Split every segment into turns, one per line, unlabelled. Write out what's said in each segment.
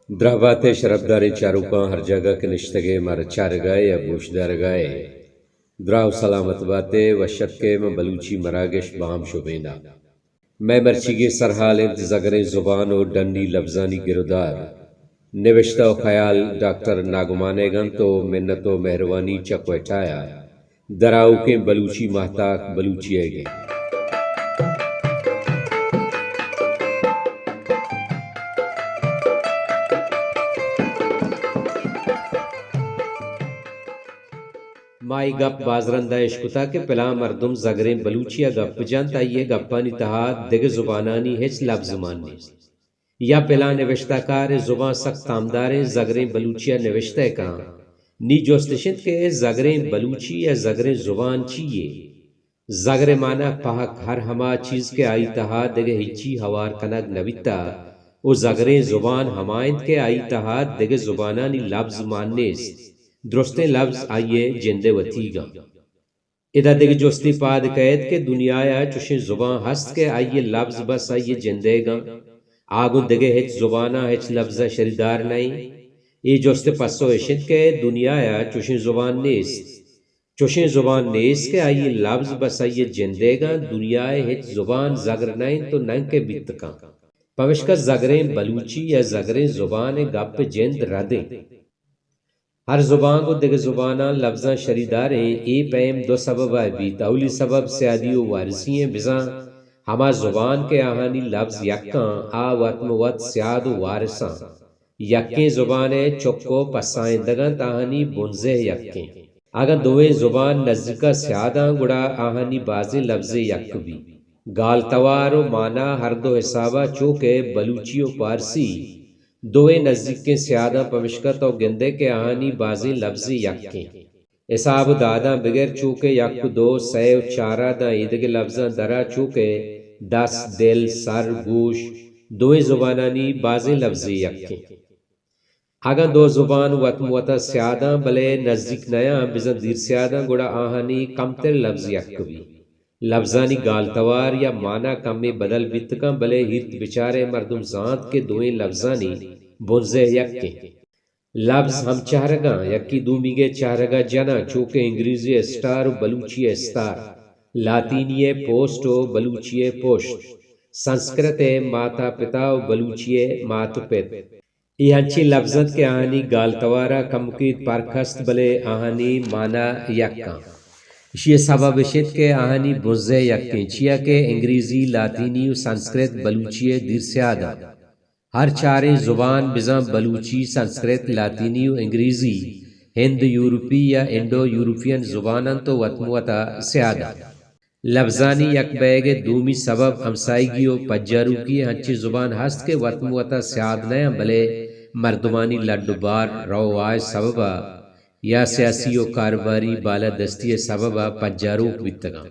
درہبات شرفداری چاروکاں ہر جگہ کے نشتگے مر چارگائے یا گوشدارگائے دراو سلامت باتے و شکے میں بلوچی مراگش بام شبینا میں مرچیگے سرحال انت زگریں زبان و ڈنڈی لفظانی گردار نوشتہ و خیال ڈاکٹر ناگمانے گن تو منت و مہروانی چک وٹایا دراو کے بلوچی محتاق بلوچی ہے گے مائی گپ بازرندہ عشقتا کے پلا مردم زگریں بلوچیا گپ جانتا یہ گپانی تہا دگ زبانانی ہچ لفظ ماننی یا پلا نوشتہ کار زبان سخت تامداریں زگریں بلوچیا نوشتہ کہاں نی جوستشت کے زگریں بلوچی یا زگریں زبان چیئے زگر مانا پہک ہر ہما چیز کے آئی تہا دگ ہچی ہوار کنگ نویتا او زگریں زبان ہمائند کے آئی تہا دگ زبانانی لفظ ماننیس درستیں لفظ آئیے جندے وطیگا ادا دیکھ جوستی پاد قید کے دنیا یا چوشیں زبان ہست کے آئیے لفظ بس آئیے جندے گا آگو دگے ہچ زبانہ ہچ لفظ شریدار نہیں ای جوستے پسو اشت کے دنیا یا چوشیں زبان نیست چوشیں زبان نیست کے آئیے لفظ بس آئیے جندے گا دنیا ہچ زبان زگر نہیں تو ننگ کے بیتکا پوشکا زگریں بلوچی یا زگریں زبان گپ جند ردیں ہر زبان کو دیگر زبانہ لفظاں شریداریں ای پیم دو سبب آئے بیت اولی سبب سیادی و وارسی ہیں بزاں ہما زبان کے آہانی لفظ یکاں آ وطم وط سیاد و وارساں یکیں زبانیں چکو پسائندگاں تاہانی بنزے یکیں اگر دویں زبان نزدیکا سیاداں گڑا آہانی بازی لفظ یک بھی گال توار و مانا ہر دو حسابہ چوکے بلوچی و پارسی دوئے نزدیک کے سیادہ پوشکت و گندے کے آہانی بازی لفظ یکیں حساب دادا بغیر چوکے یک دو سیو چارہ دا ایدگ لفظاں درا چوکے دس دل سر گوش دوئے زبانانی بازی لفظ یکیں اگا دو زبان وطم وطا سیادہ بلے نزدیک نیا بزن دیر سیادہ گڑا آہانی کم تر لفظ یک بھی لفظانی گالتوار یا مانا کمی بدل بیتکاں بلے ہیرت بچارے مردم ذات کے دوئیں لفظانی بنزے یکیں لفظ ہم چہرگاں یکی دومیگے چہرگا جنا چوکے انگریزی اسٹار و بلوچی استار لاطینی پوسٹ و بلوچی پوشت سنسکرت ماتا پتا و بلوچی مات پت یہ ہنچی لفظت کے آہانی گالتوارا کمکید پارکست بلے آہانی مانا یکاں یہ سبب شد کے آہانی بنزے یکیں چیا کے انگریزی لاطینی و سنسکرت بلوچی دیر سیادہ ہر چاریں زبان بزاں بلوچی سنسکرت لاطینی و انگریزی ہند یورپی یا انڈو یورپین زباناں تو وطموتا سیادہ لفظانی یک بیگے دومی سبب ہمسائیگی و پجارو کی ہنچی زبان ہست کے وطموتا سیاد نیاں بلے مردمانی لڈبار روائے سببا یا سیاسی و کاروباری بالادستی سببا پجاروک بیتگا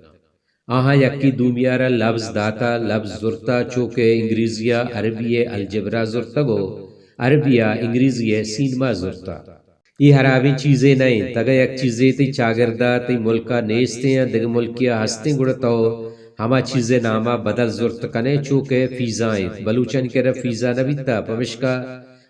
آہاں یکی دومیارا لفظ داتا لفظ زرتا چوکے انگریزیا عربی الجبرا زرتگو عربیہ انگریزی سینما زرتا یہ ہراوی چیزیں نہیں تگا یک چیزیں تی چاگردہ تی ملکا نیستے ہیں دگ ملکیا ہستیں گڑتاو ہما چیزیں نامہ بدل زرت کنے چوکے فیزائیں بلوچن کے رف فیزا نبیتا پمشکا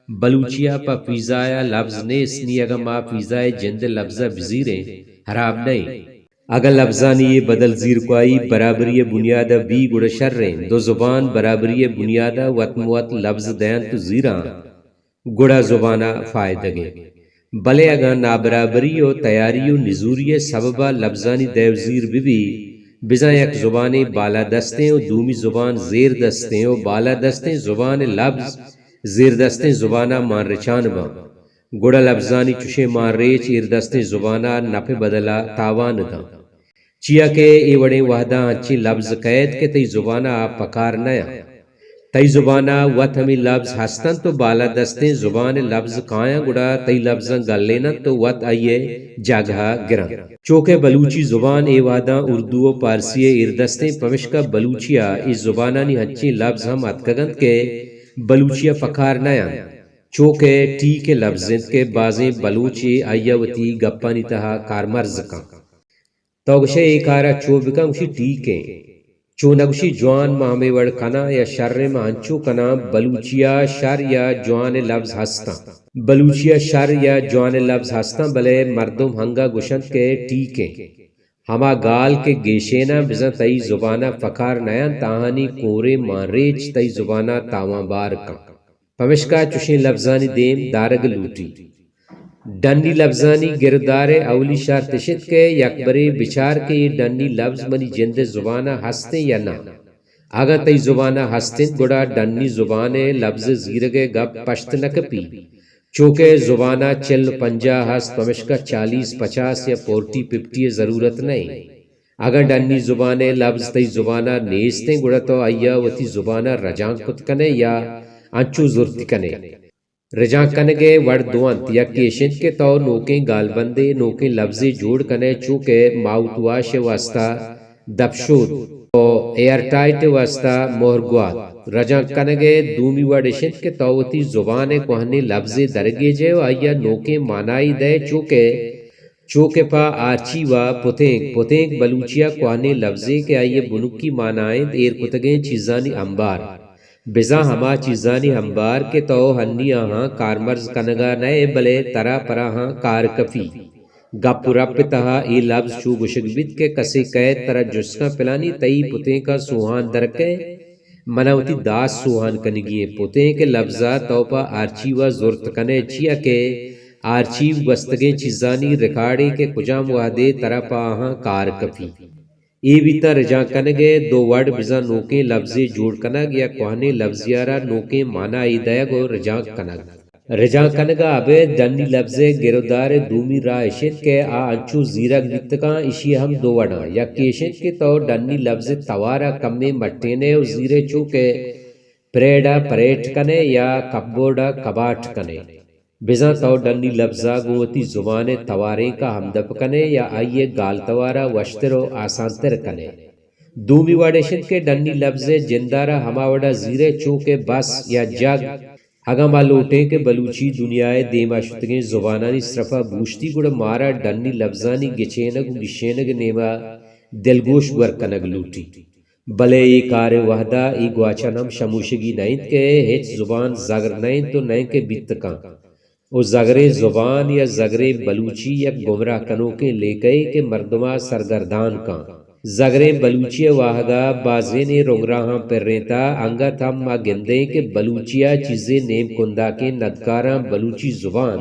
بلوچیا پا فیزایا لفظ نیس نی اگا ما فیزای جند لفظہ بزیریں حرام نہیں اگر لفظانی یہ بدل زیر کو آئی برابری بنیادہ بی گڑا شرریں دو زبان برابری بنیادہ وطموت لفظ دین تو زیران گڑا زبانہ فائدہ گے بلے اگر نابرابری و تیاری و نزوری سببہ لفظانی دیو زیر بھی بزاں یک زبانی بالا دستیں و دومی زبان زیر دستیں و بالا دستیں زبان لفظ زیر دستیں زبانہ مان رچان با گڑا لفظانی چوشے مان ریچ ایر دستیں زبانہ نپے بدلا تاوان دا چیا کے ای وڑے وحدہ ہنچی لفظ قید کے تی زبانہ پکار نیا تی زبانہ وط ہمیں لفظ ہستن تو بالا دستیں زبان لفظ کھایا گڑا تی لفظاں گل لینا تو وط آئیے جاگہا گران چوکے بلوچی زبان ای وحدہ اردو و پارسی ایر دستیں پمشکا بلوچیا اس زبانانی ہنچی لفظ ہم اتکگند کے بلوچیا پکار نیا چوکے ٹی کے لفظیں کے بازیں بلوچی آیاوتی گپانی تہا کارمرز کا توگشے ایکارا چوبکا مشی ٹی کے چونگشی جوان مہمے وڑ کنا یا شر مانچو کنا بلوچیا شر یا جوان لفظ ہستاں بلوچیا شر یا جوان لفظ ہستاں بلے مردم ہنگا گشند کے ٹھیکیں ہما گال کے گیشینا بزن تئی زبانہ فکار نیان تاہانی کورے مانریچ تئی زبانہ تاوان بار کن پمشکا چوشیں لفظانی دیم دارگ لوٹی ڈنی لفظانی گردار اولی شار تشت کے یکبری بچار کے یہ ڈنی لفظ منی جند زبانہ ہستے یا نا اگا تی زبانہ ہستن گڑا ڈنی زبانے لفظ زیرگے گپ پشت نکپی چونکہ زبانہ 40-50 ہست پمشکا 40-50 یا 40-50 ضرورت نہیں اگر ڈنی زبانے لفظ تی زبانہ نیستیں گڑا تو آیا وتی زبانہ رجان کت کنے یا انچو زرت کنے رجان کنگے وڑ دوانت یا کیشنت کے تو نوکیں گال بندے نوکیں لفظی جوڑ کنے چونکہ ماؤتواش واسطہ دبشود او ایئر ٹائٹ واسطہ مہرگوات رجان کنگے دومی وڑ اشنت کے توتی زبان کوہنے لفظی درگے جے و آیا نوکیں مانائی دے چونکہ پا آرچی و پتینک بلوچیا کوہنے لفظی کے آئیے بنکی مانائیں ایر کتگیں چیزانی انبار بزا ہما چیزانی ہمبار کے تو ہنی آہاں کارمرز کنگا نئے بلے ترا پراہاں کارکفی گپ رپ تہا ای لفظ چو گشگ بیت کے کسی قید ترا جسکا پلانی تئی پتیں کا سوہان درکے مناوتی داس سوہان کنگیے پتیں کے لفظہ توپا آرچیو زورت کنے چیا کے آرچیو گستگیں چیزانی ریکارڈی کے کجام وحدے ترا پا آہاں کارکفی ای بیتا رجان کنگے دو وڑ بزا نوکیں لفظی جوڑ کنگ یا کوہنے لفظیارا نوکیں مانائی دیگو رجان کنگ رجان کنگا ابے ڈنی لفظی گردار دومی رائشن کے انچو زیرک بیتکاں اشی ہم دو وڑا یا کیشن کے تو ڈنی لفظ توارا کمی مٹینے و زیرے چوکے پریڈا پریٹ کنے یا کبوڑا کباٹ کنے بزا تو ڈنی لفظہ گوتی زبان توارے کا ہمدپ کنے یا آئیے گال توارا وشتر و آسان تر کنے دومی وڑیشن کے ڈنی لفظ جندارا ہما وڑا زیرے چوکے بس یا جگ اگا مالوٹے کے بلوچی دنیائے دیما شتگیں زبانانی صرفہ بوشتی گڑا مارا ڈنی لفظانی گچینگ گشینگ نیما دلگوش ورکنگ لوٹی بلے ای کار وحدہ ای گواچانم شموشگی نائند کے ہیچ زبان زگر نائند تو نائن کے بیتکاں او زگرے زبان یا زگرے بلوچی یا گمراہ کنوں کے لے گئے کہ مردمہ سرگردان کا زگرے بلوچی واہگا بازین رنگراہاں پر ریتا انگا تھم ما گندے کہ بلوچیا چیزیں نیم کندہ کے ندکاراں بلوچی زبان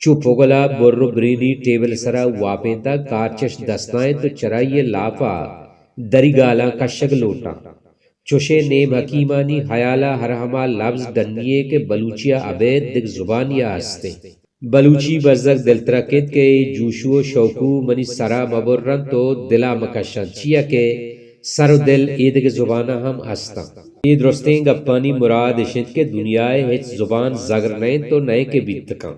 چو پوگلا برو برینی ٹیبل سرا واپینتا کارچش دستائیں تو چرائیے لاپا دری گالا کشگ لوٹا چوشے نیم حکیمانی حیالا ہرہما لفظ ڈنیے کے بلوچیا عبید دک زبانیا ہستے بلوچی بزدک دلترکت کے جوشو شوکو منی سرا مبرن تو دلا مکشن چیا کے سر و دل ایدک زبانہ ہم ہستا یہ درستیں گپانی مراد اشت کے دنیائے ہیچ زبان زگر نئے تو نئے کے بیتکاں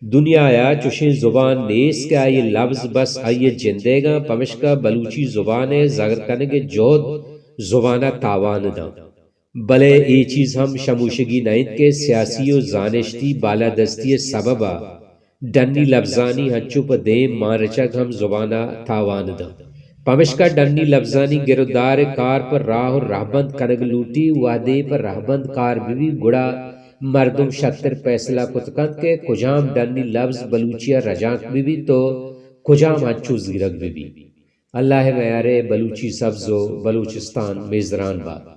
دنیا آیا چوشیں زبان نیس کے آئیے لفظ بس آئیے جندے گا پمشکا بلوچی زبان زگر کنگے جود زبانہ تاوان دا بلے ای چیز ہم شموشگی نائند کے سیاسی و زانشتی بالادستی سببا ڈنی لفظانی ہنچو پا دیم مارچک ہم زبانہ تاوان دا پمشکا ڈنی لفظانی گردار کار پر راہ و رہبند کنگ لوٹی وحدے پر رہبند کار بھی گڑا مردم شتر پیسلا کتکند کے کجام ڈنی لفظ بلوچیا رجانک بھی تو کجام ہنچو زیرک بھی اللہ معیار بلوچی سبز و بلوچستان میزران باد